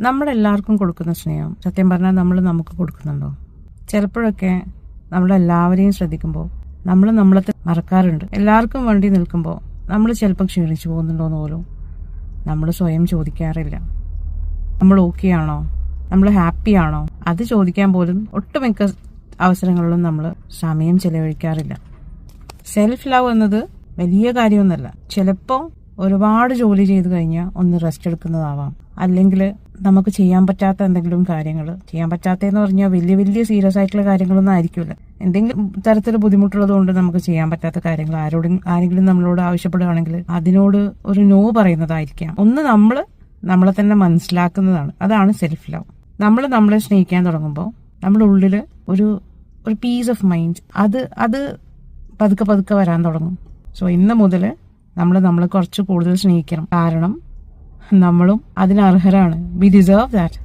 നമ്മളെല്ലാവർക്കും കൊടുക്കുന്ന സ്നേഹം സത്യം പറഞ്ഞാൽ നമ്മൾ നമുക്ക് കൊടുക്കുന്നുണ്ടോ? ചിലപ്പോഴൊക്കെ നമ്മളെല്ലാവരെയും ശ്രദ്ധിക്കുമ്പോൾ നമ്മൾ നമ്മളെ മറക്കാറുണ്ട്. എല്ലാവർക്കും വേണ്ടി നിൽക്കുമ്പോൾ നമ്മൾ ചിലപ്പോൾ ക്ഷീണിച്ചു പോകുന്നുണ്ടോയെന്ന് പോലും നമ്മൾ സ്വയം ചോദിക്കാറില്ല. നമ്മൾ ഓക്കെ ആണോ, നമ്മൾ ഹാപ്പി ആണോ, അത് ചോദിക്കാൻ പോലും ഒട്ടുമിക്ക അവസരങ്ങളിലും നമ്മൾ സമയം ചെലവഴിക്കാറില്ല. സെൽഫ് ലവ് എന്നത് വലിയ കാര്യമൊന്നുമല്ല. ചിലപ്പോൾ ഒരുപാട് ജോലി ചെയ്ത് കഴിഞ്ഞാൽ ഒന്ന് റെസ്റ്റ് എടുക്കുന്നതാവാം, അല്ലെങ്കിൽ നമുക്ക് ചെയ്യാൻ പറ്റാത്ത എന്തെങ്കിലും കാര്യങ്ങൾ, ചെയ്യാൻ പറ്റാത്തതെന്ന് പറഞ്ഞാൽ വലിയ സീരിയസ് ആയിട്ടുള്ള കാര്യങ്ങളൊന്നും ആയിരിക്കില്ല. എന്തെങ്കിലും തരത്തിൽ ബുദ്ധിമുട്ടുള്ളത് കൊണ്ട് നമുക്ക് ചെയ്യാൻ പറ്റാത്ത കാര്യങ്ങൾ ആരെങ്കിലും നമ്മളോട് ആവശ്യപ്പെടുകയാണെങ്കിൽ അതിനോട് ഒരു നോ പറയുന്നതായിരിക്കാം. ഒന്ന് നമ്മളെ തന്നെ മനസ്സിലാക്കുന്നതാണ്. അതാണ് സെൽഫ് ലവ്. നമ്മളെ സ്നേഹിക്കാൻ തുടങ്ങുമ്പോൾ നമ്മുടെ ഉള്ളിൽ ഒരു പീസ് ഓഫ് മൈൻഡ് അത് പതുക്കെ വരാൻ തുടങ്ങും. സോ ഇന്ന് മുതൽ നമ്മളെ കുറച്ച് കൂടുതൽ സ്നേഹിക്കണം. കാരണം നമ്മളും അതിന് അർഹരാണ്. V deserve that.